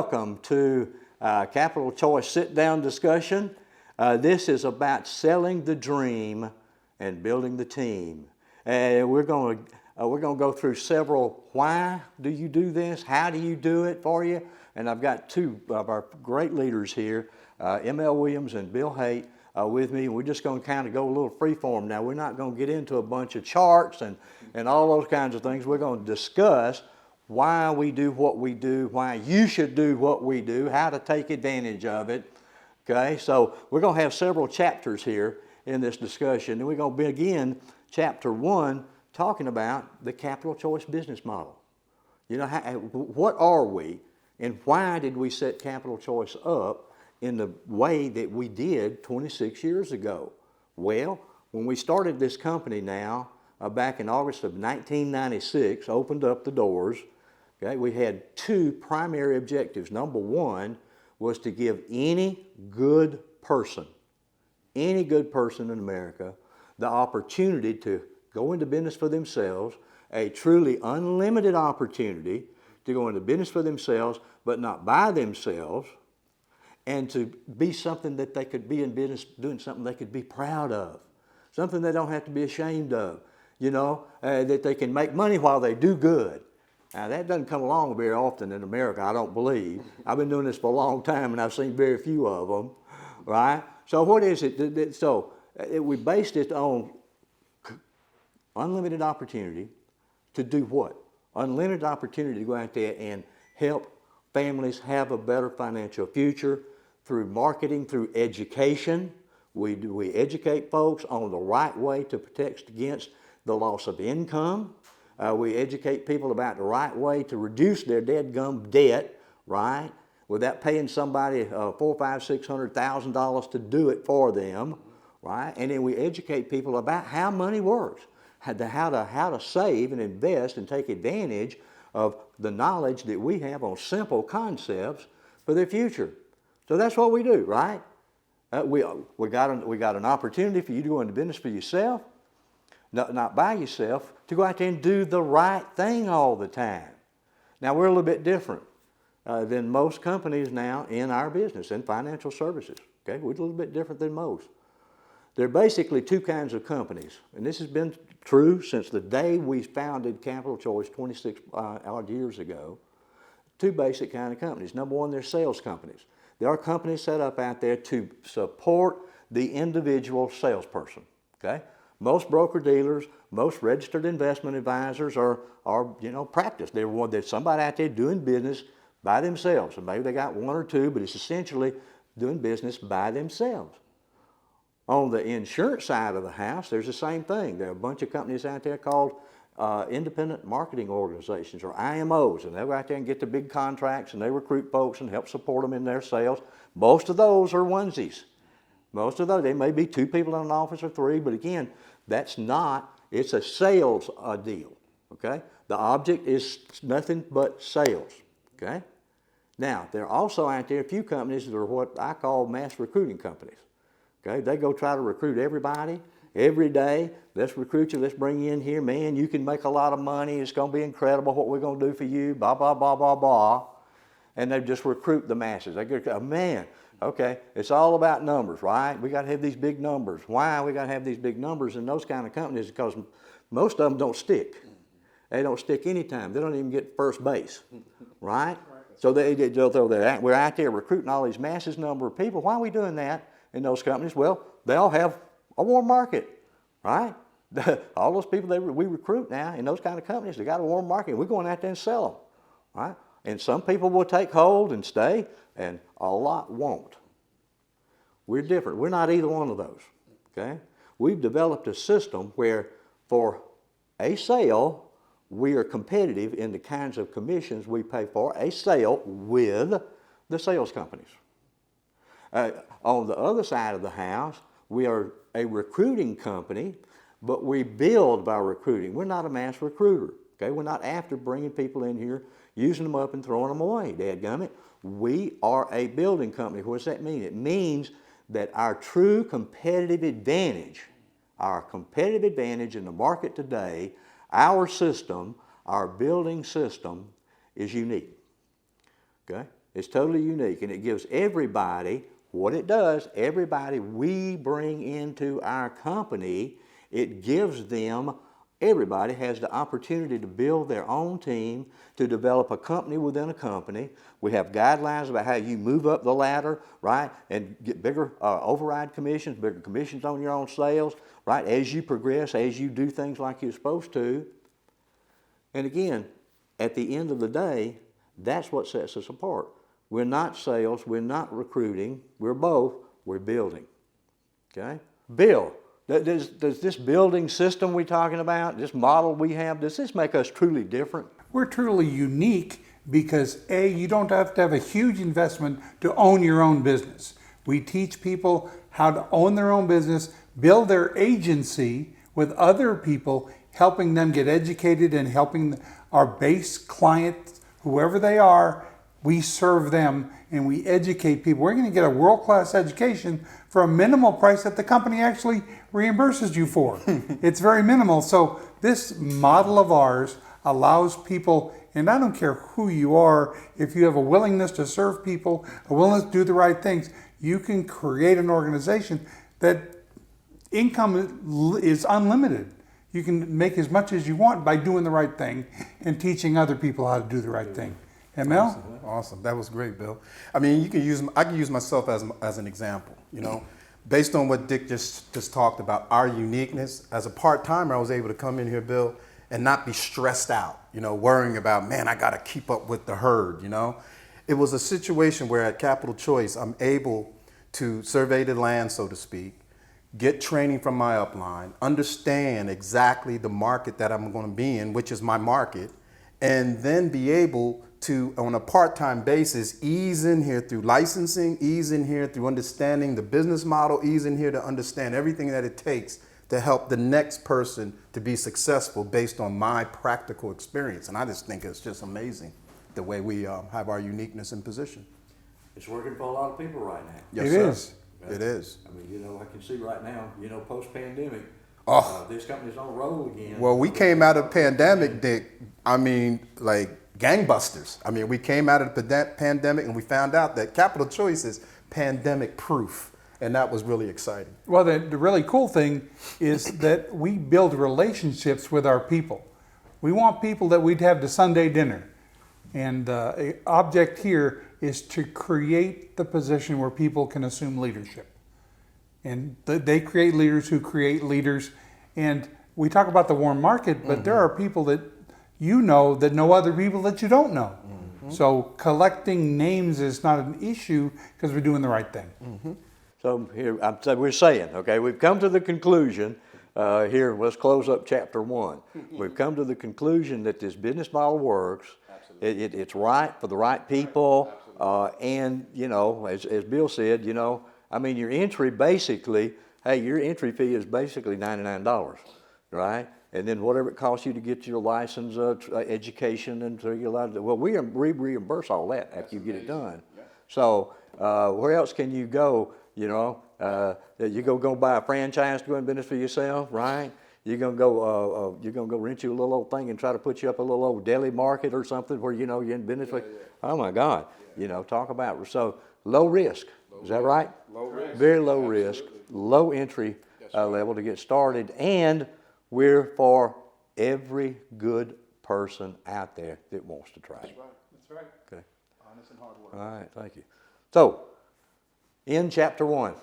welcome to Capital Choice sit-down discussion. This is about selling the dream and building the team. And we're going to go through several why do you do this, how do you do it for you. And I've got two of our great leaders here, M.L. Williams and Bill Haight, with me. We're just going to kind of go a little freeform now. We're not going to get into a bunch of charts and all those kinds of things. We're going to discuss why we do what we do, why you should do what we do, how to take advantage of it. Okay, so we're going to have several chapters here in this discussion, and we're going to begin chapter 1 talking about the capital choice business model. You know, what are we, and why did we set capital choice up in the way that we did 26 years ago? Well, when we started this company now, back in August of 1996, opened up the doors. Okay, we had two primary objectives. Number one was to give any good person in America the opportunity to go into business for themselves, a truly unlimited opportunity to go into business for themselves, but not by themselves, and to be something that they could be in business doing something they could be proud of, something they don't have to be ashamed of, you know, that they can make money while they do good. Now, that doesn't come along very often in America, I don't believe. I've been doing this for a long time, and I've seen very few of them, right? So what is it? So we based it on unlimited opportunity to do what? Unlimited opportunity to go out there and help families have a better financial future through marketing, through education. We educate folks on the right way to protect against the loss of income. We educate people about the right way to reduce their dadgum debt, right, without paying somebody $400,000, $500,000, $600,000 to do it for them, right? And then we educate people about how money works, how to save and invest and take advantage of the knowledge that we have on simple concepts for their future. So that's what we do, right? We got an opportunity for you to go into business for yourself, not by yourself, to go out there and do the right thing all the time. Now, we're a little bit different than most companies now in our business, in financial services. Okay, we're a little bit different than most. There are basically two kinds of companies, and this has been true since the day we founded Capital Choice 26 odd years ago. Two basic kind of companies. Number one, they're sales companies. There are companies set up out there to support the individual salesperson. Okay. Most broker-dealers, most registered investment advisors are practice. There's somebody out there doing business by themselves. And maybe they got one or two, but it's essentially doing business by themselves. On the insurance side of the house, there's the same thing. There are a bunch of companies out there called independent marketing organizations, or IMOs, and they go out there and get the big contracts, and they recruit folks and help support them in their sales. Most of those are onesies. Most of those, they may be two people in an office or three, but again, it's a sales deal, okay? The object is nothing but sales, okay? Now, there are also out there a few companies that are what I call mass recruiting companies, okay? They go try to recruit everybody, every day. Let's recruit you, let's bring you in here. Man, you can make a lot of money. It's going to be incredible what we're going to do for you, blah, blah, blah, blah, blah. And they just recruit the masses. They go, man, okay, it's all about numbers, right? We got to have these big numbers. Why we got to have these big numbers in those kind of companies? Because most of them don't stick. They don't stick anytime. They don't even get first base, right? So we're out there recruiting all these massive number of people. Why are we doing that in those companies? Well, they all have a warm market, right? All those people we recruit now in those kind of companies, they got a warm market. We're going out there and sell them, right? And some people will take hold and stay, and a lot won't. We're different. We're not either one of those, okay? We've developed a system where for a sale, we are competitive in the kinds of commissions we pay for a sale with the sales companies. On the other side of the house, we are a recruiting company, but we build by recruiting. We're not a mass recruiter, okay? We're not after bringing people in here, using them up and throwing them away, dadgummit. We are a building company. What does that mean? It means that our true competitive advantage in the market today, our system, our building system is unique, okay? It's totally unique, and it gives everybody what it does. Everybody we bring into our company, it gives them, everybody has the opportunity to build their own team, to develop a company within a company. We have guidelines about how you move up the ladder, right, and get bigger override commissions, bigger commissions on your own sales, right, as you progress, as you do things like you're supposed to. And again, at the end of the day, that's what sets us apart. We're not sales, we're not recruiting, we're both, we're building. Okay? Bill, does this building system we're talking about, this model we have, does this make us truly different? We're truly unique because A, you don't have to have a huge investment to own your own business. We teach people how to own their own business, build their agency with other people, helping them get educated and helping our base clients, whoever they are, we serve them and we educate people. We're going to get a world-class education for a minimal price that the company actually reimburses you for. It's very minimal. So this model of ours allows people, and I don't care who you are, if you have a willingness to serve people, a willingness to do the right things, you can create an organization that income is unlimited. You can make as much as you want by doing the right thing and teaching other people how to do the right thing. And Mel? Awesome. That was great, Bill. I mean, I can use myself as an example, based on what Dick just talked about, our uniqueness. As a part-timer, I was able to come in here, Bill, and not be stressed out, worrying about, man, I got to keep up with the herd, It was a situation where at Capital Choice, I'm able to survey the land, so to speak, get training from my upline, understand exactly the market that I'm going to be in, which is my market, and then be able to, on a part-time basis, ease in here through licensing, ease in here through understanding the business model, ease in here to understand everything that it takes to help the next person to be successful based on my practical experience. And I just think it's just amazing the way we have our uniqueness in position. It's working for a lot of people right now. Yes, It sir. is. It is. I mean, I can see right now, post-pandemic, Oh. this company's on a roll again. Well, we came out of pandemic, Dick, like gangbusters. I mean, we came out of the pandemic and we found out that Capital Choice is pandemic proof. And that was really exciting. Well, the really cool thing is that we build relationships with our people. We want people that we'd have the Sunday dinner. And the object here is to create the position where people can assume leadership. And they create leaders who create leaders. And we talk about the warm market, but there are people that that know other people that you don't know. So collecting names is not an issue because we're doing the right thing. So here, we're saying, okay, we've come to the conclusion, here, let's close up chapter 1. We've come to the conclusion that this business model works. It's right for the right people. And, as Bill said, your entry basically, your entry fee is basically $99, right? And then whatever it costs you to get your license, education, and so you're allowed to, well, we reimburse all that after you get it done. So where else can you go? You go buy a franchise to go in business for yourself, right? You're gonna go rent you a little old thing and try to put you up a little old deli market or something where you're in business. Oh my God, talk about so low risk. Is that right? Low risk. Very low risk, low entry level to get started, and we're for every good person out there that wants to try. That's right. Okay. Honest and hard work. All right. Thank you. So, in chapter 1.